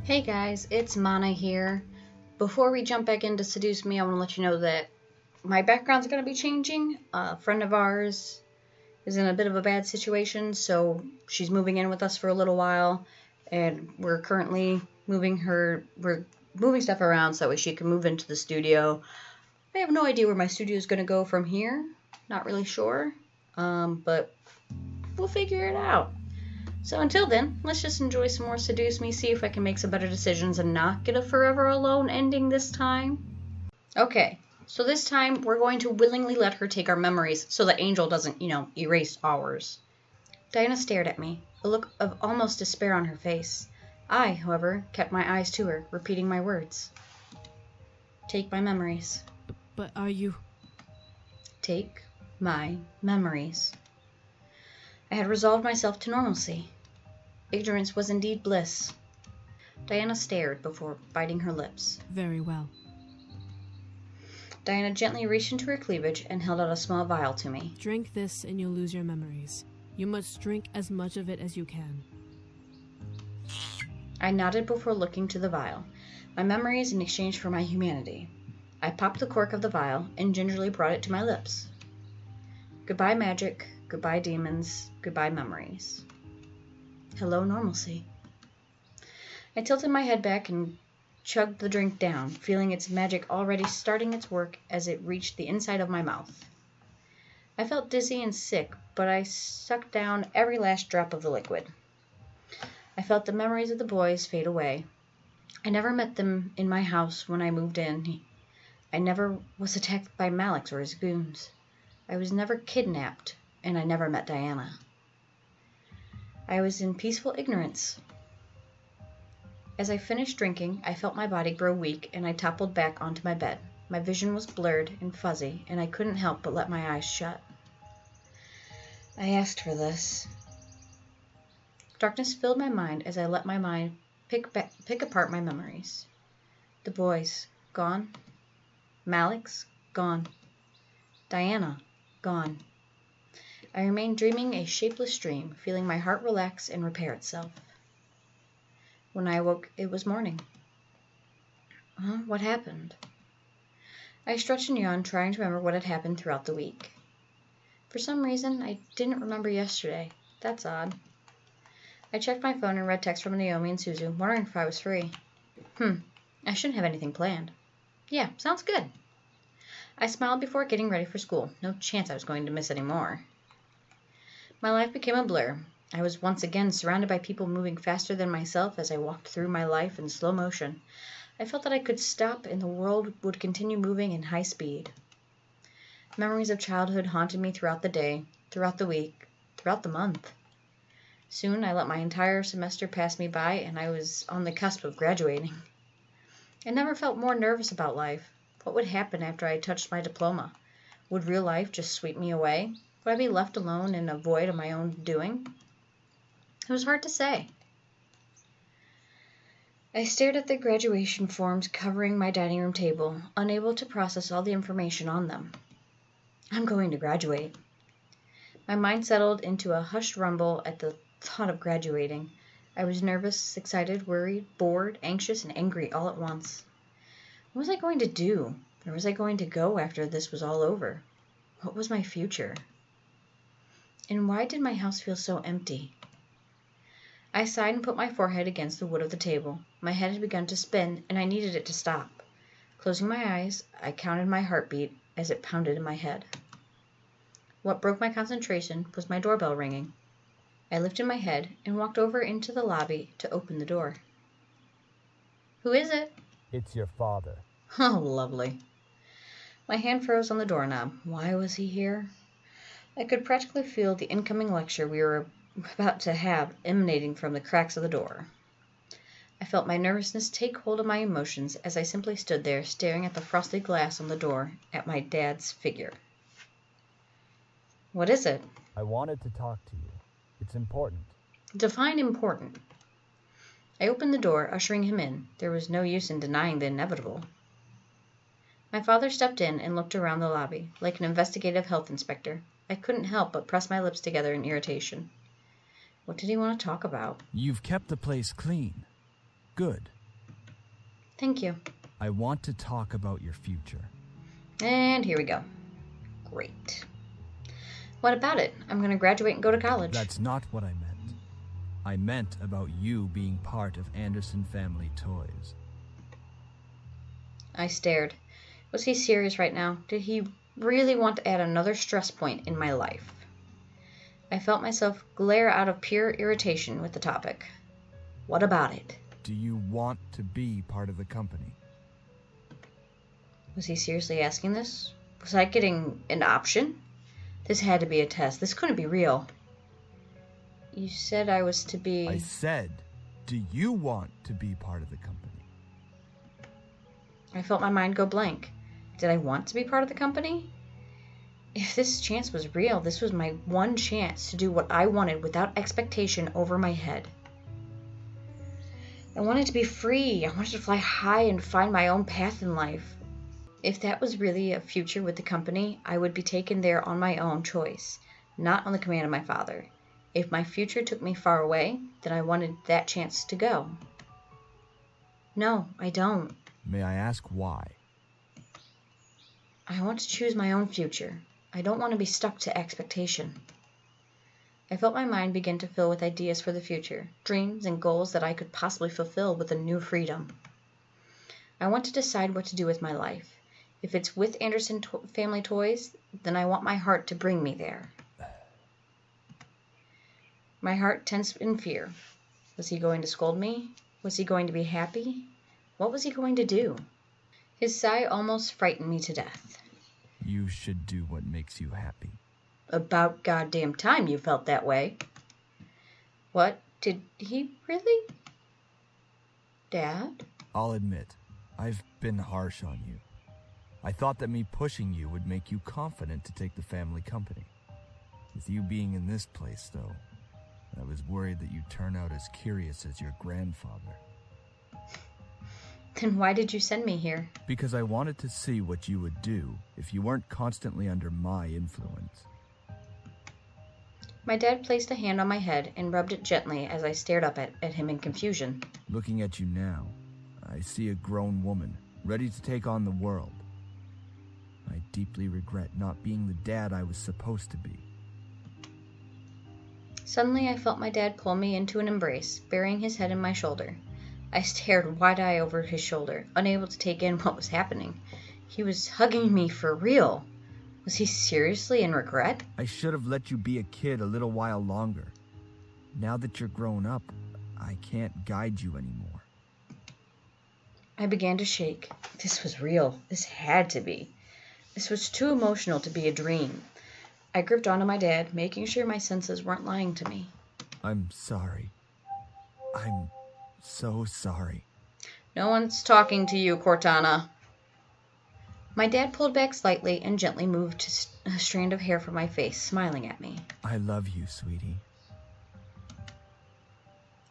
Hey guys, it's Mana here. Before we jump back into Seduce Me, I want to let you know that my background's going to be changing. A friend of ours is in a bit of a bad situation, so she's moving in with us for a little while, and we're currently we're moving stuff around so that way she can move into the studio. I have no idea where my studio is going to go from here. Not really sure, but we'll figure it out. So until then, let's just enjoy some more Seduce Me, see if I can make some better decisions and not get a forever alone ending this time. Okay, so this time we're going to willingly let her take our memories so that Angel doesn't, erase ours. Diana stared at me, a look of almost despair on her face. I, however, kept my eyes to her, repeating my words. Take my memories. But are you... Take my memories. I had resolved myself to normalcy. Ignorance was indeed bliss. Diana stared before biting her lips. Very well. Diana gently reached into her cleavage and held out a small vial to me. Drink this and you'll lose your memories. You must drink as much of it as you can. I nodded before looking to the vial. My memories in exchange for my humanity. I popped the cork of the vial and gingerly brought it to my lips. Goodbye magic, goodbye demons, goodbye memories. Hello, normalcy. I tilted my head back and chugged the drink down, feeling its magic already starting its work as it reached the inside of my mouth. I felt dizzy and sick, but I sucked down every last drop of the liquid. I felt the memories of the boys fade away. I never met them in my house when I moved in. I never was attacked by Malix or his goons. I was never kidnapped, and I never met Diana. I was in peaceful ignorance. As I finished drinking, I felt my body grow weak, and I toppled back onto my bed. My vision was blurred and fuzzy, and I couldn't help but let my eyes shut. I asked for this. Darkness filled my mind as I let my mind pick apart my memories. The boys, gone. Malix, gone. Diana, gone. I remained dreaming a shapeless dream, feeling my heart relax and repair itself. When I awoke, it was morning. What happened? I stretched and yawned, trying to remember what had happened throughout the week. For some reason, I didn't remember yesterday. That's odd. I checked my phone and read texts from Naomi and Suzu, wondering if I was free. I shouldn't have anything planned. Yeah, sounds good. I smiled before getting ready for school. No chance I was going to miss any more. My life became a blur. I was once again surrounded by people moving faster than myself as I walked through my life in slow motion. I felt that I could stop and the world would continue moving in high speed. Memories of childhood haunted me throughout the day, throughout the week, throughout the month. Soon I let my entire semester pass me by and I was on the cusp of graduating. I never felt more nervous about life. What would happen after I touched my diploma? Would real life just sweep me away? Would I be left alone in a void of my own doing? It was hard to say. I stared at the graduation forms covering my dining room table, unable to process all the information on them. I'm going to graduate. My mind settled into a hushed rumble at the thought of graduating. I was nervous, excited, worried, bored, anxious, and angry all at once. What was I going to do? Where was I going to go after this was all over? What was my future? And why did my house feel so empty? I sighed and put my forehead against the wood of the table. My head had begun to spin, and I needed it to stop. Closing my eyes, I counted my heartbeat as it pounded in my head. What broke my concentration was my doorbell ringing. I lifted my head and walked over into the lobby to open the door. Who is it? It's your father. Oh, lovely. My hand froze on the doorknob. Why was he here? I could practically feel the incoming lecture we were about to have emanating from the cracks of the door. I felt my nervousness take hold of my emotions as I simply stood there staring at the frosted glass on the door at my dad's figure. What is it? I wanted to talk to you. It's important. Define important. I opened the door, ushering him in. There was no use in denying the inevitable. My father stepped in and looked around the lobby, like an investigative health inspector. I couldn't help but press my lips together in irritation. What did he want to talk about? You've kept the place clean. Good. Thank you. I want to talk about your future. And here we go. Great. What about it? I'm going to graduate and go to college. That's not what I meant. I meant about you being part of Anderson Family Toys. I stared. Was he serious right now? Did he really want to add another stress point in my life? I felt myself glare out of pure irritation with the topic. What about it? Do you want to be part of the company? Was he seriously asking this? Was I getting an option? This had to be a test. This couldn't be real. You said I was to be... I said, do you want to be part of the company? I felt my mind go blank. Did I want to be part of the company? If this chance was real, this was my one chance to do what I wanted without expectation over my head. I wanted to be free. I wanted to fly high and find my own path in life. If that was really a future with the company, I would be taken there on my own choice, not on the command of my father. If my future took me far away, then I wanted that chance to go. No, I don't. May I ask why? I want to choose my own future. I don't want to be stuck to expectation. I felt my mind begin to fill with ideas for the future, dreams and goals that I could possibly fulfill with a new freedom. I want to decide what to do with my life. If it's with Anderson Family Toys, then I want my heart to bring me there. My heart tensed in fear. Was he going to scold me? Was he going to be happy? What was he going to do? His sigh almost frightened me to death. You should do what makes you happy. About goddamn time you felt that way. What? Did he really? Dad? I'll admit, I've been harsh on you. I thought that me pushing you would make you confident to take the family company. With you being in this place, though, I was worried that you'd turn out as curious as your grandfather. Then why did you send me here? Because I wanted to see what you would do if you weren't constantly under my influence. My dad placed a hand on my head and rubbed it gently as I stared up at him in confusion. Looking at you now, I see a grown woman, ready to take on the world. I deeply regret not being the dad I was supposed to be. Suddenly I felt my dad pull me into an embrace, burying his head in my shoulder. I stared wide-eyed over his shoulder, unable to take in what was happening. He was hugging me for real. Was he seriously in regret? I should have let you be a kid a little while longer. Now that you're grown up, I can't guide you anymore. I began to shake. This was real. This had to be. This was too emotional to be a dream. I gripped onto my dad, making sure my senses weren't lying to me. I'm sorry. I'm so sorry. No one's talking to you, Cortana. My dad pulled back slightly and gently moved a strand of hair from my face, smiling at me. I love you, sweetie.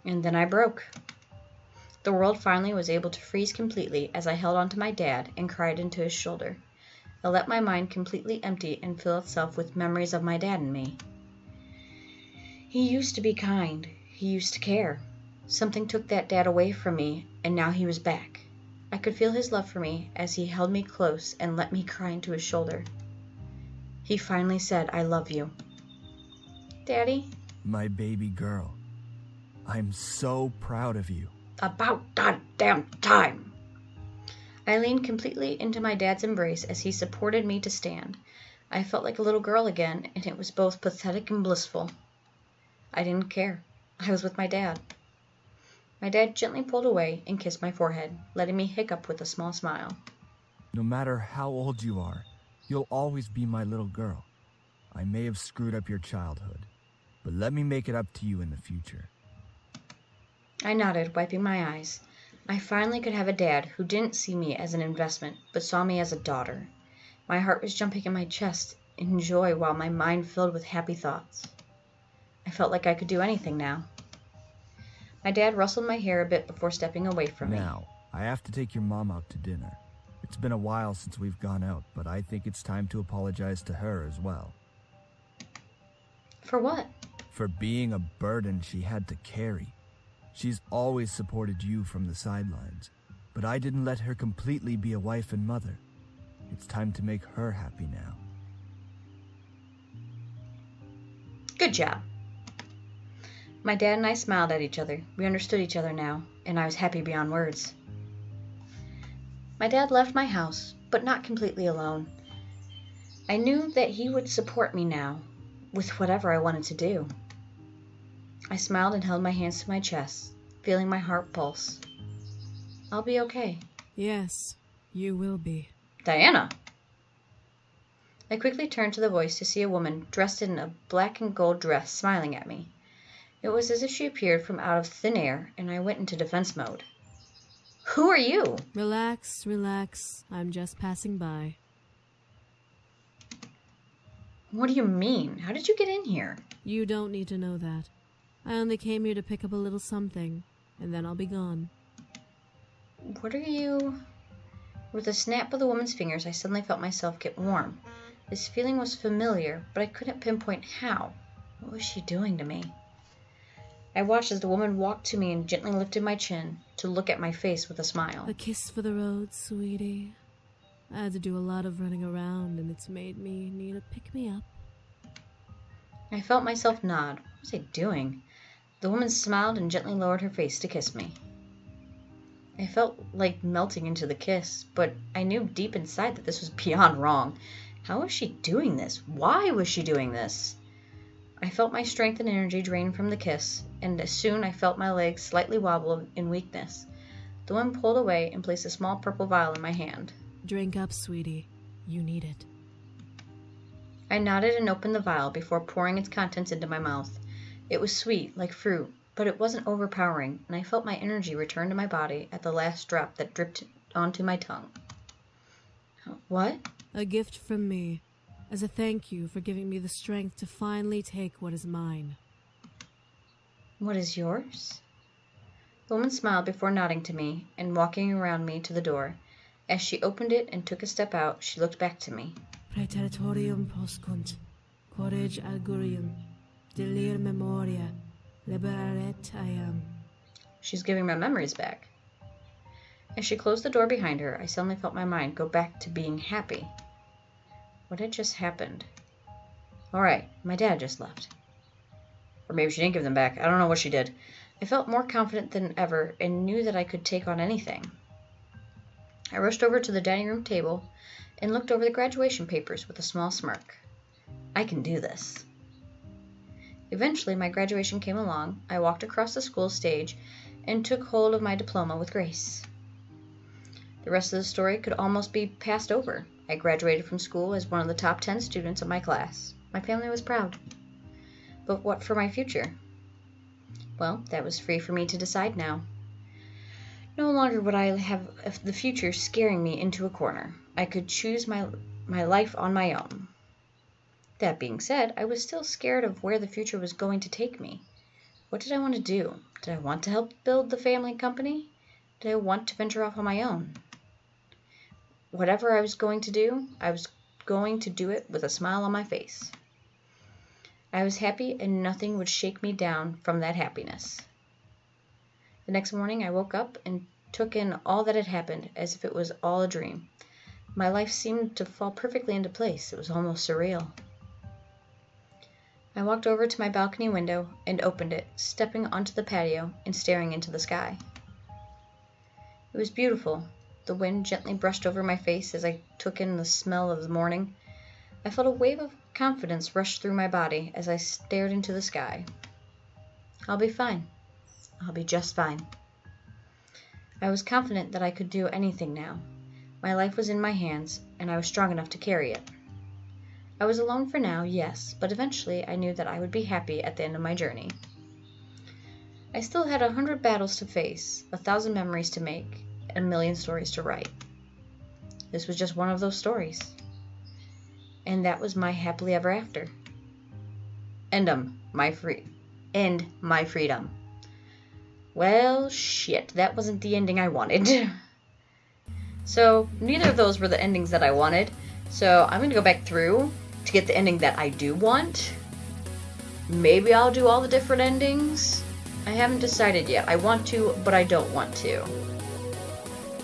And then I broke. The world finally was able to freeze completely as I held onto my dad and cried into his shoulder. I let my mind completely empty and fill itself with memories of my dad and me. He used to be kind. He used to care. Something took that dad away from me, and now he was back. I could feel his love for me as he held me close and let me cry into his shoulder. He finally said, "I love you." Daddy? My baby girl. I'm so proud of you. About goddamn time! I leaned completely into my dad's embrace as he supported me to stand. I felt like a little girl again, and it was both pathetic and blissful. I didn't care. I was with my dad. My dad gently pulled away and kissed my forehead, letting me hiccup with a small smile. No matter how old you are, you'll always be my little girl. I may have screwed up your childhood, but let me make it up to you in the future. I nodded, wiping my eyes. I finally could have a dad who didn't see me as an investment, but saw me as a daughter. My heart was jumping in my chest in joy while my mind filled with happy thoughts. I felt like I could do anything now. My dad rustled my hair a bit before stepping away from me. Now, I have to take your mom out to dinner. It's been a while since we've gone out, but I think it's time to apologize to her as well. For what? For being a burden she had to carry. She's always supported you from the sidelines, But I didn't let her completely be a wife and mother. It's time to make her happy now. Good job. My dad and I smiled at each other. We understood each other now, and I was happy beyond words. My dad left my house, but not completely alone. I knew that he would support me now with whatever I wanted to do. I smiled and held my hands to my chest, feeling my heart pulse. I'll be okay. Yes, you will be. Diana! I quickly turned to the voice to see a woman dressed in a black and gold dress smiling at me. It was as if she appeared from out of thin air, and I went into defense mode. Who are you? Relax, relax. I'm just passing by. What do you mean? How did you get in here? You don't need to know that. I only came here to pick up a little something, and then I'll be gone. What are you... With a snap of the woman's fingers, I suddenly felt myself get warm. This feeling was familiar, but I couldn't pinpoint how. What was she doing to me? I watched as the woman walked to me and gently lifted my chin to look at my face with a smile. A kiss for the road, sweetie. I had to do a lot of running around, and it's made me need a pick-me-up. I felt myself nod. What was I doing? The woman smiled and gently lowered her face to kiss me. I felt like melting into the kiss, but I knew deep inside that this was beyond wrong. How was she doing this? Why was she doing this? I felt my strength and energy drain from the kiss, and soon I felt my legs slightly wobble in weakness. The woman pulled away and placed a small purple vial in my hand. Drink up, sweetie. You need it. I nodded and opened the vial before pouring its contents into my mouth. It was sweet, like fruit, but it wasn't overpowering, and I felt my energy return to my body at the last drop that dripped onto my tongue. What? A gift from me, as a thank you for giving me the strength to finally take what is mine. What is yours? The woman smiled before nodding to me and walking around me to the door. As she opened it and took a step out, she looked back to me. Praetorium poscunt, corrige augurium, delir memoria, liberaret iam. She's giving my memories back. As she closed the door behind her, I suddenly felt my mind go back to being happy. What had just happened? Alright, my dad just left. Or maybe she didn't give them back. I don't know what she did. I felt more confident than ever and knew that I could take on anything. I rushed over to the dining room table and looked over the graduation papers with a small smirk. I can do this. Eventually, my graduation came along. I walked across the school stage and took hold of my diploma with grace. The rest of the story could almost be passed over. I graduated from school as one of the top 10 students of my class. My family was proud. But what for my future? Well, that was free for me to decide now. No longer would I have the future scaring me into a corner. I could choose my life on my own. That being said, I was still scared of where the future was going to take me. What did I want to do? Did I want to help build the family company? Did I want to venture off on my own? Whatever I was going to do, I was going to do it with a smile on my face. I was happy, and nothing would shake me down from that happiness. The next morning, I woke up and took in all that had happened as if it was all a dream. My life seemed to fall perfectly into place. It was almost surreal. I walked over to my balcony window and opened it, stepping onto the patio and staring into the sky. It was beautiful. The wind gently brushed over my face as I took in the smell of the morning. I felt a wave of confidence rush through my body as I stared into the sky. I'll be fine. I'll be just fine. I was confident that I could do anything now. My life was in my hands, and I was strong enough to carry it. I was alone for now, yes, but eventually I knew that I would be happy at the end of my journey. I still had 100 battles to face, 1,000 memories to make, and 1,000,000 stories to write. This was just one of those stories. And that was my happily ever after. End my freedom. Well, shit, that wasn't the ending I wanted. So, neither of those were the endings that I wanted. So, I'm going to go back through to get the ending that I do want. Maybe I'll do all the different endings. I haven't decided yet. I want to, but I don't want to.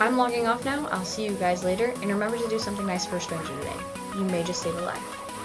I'm logging off now. I'll see you guys later. And remember to do something nice for a stranger today. You may just save a life.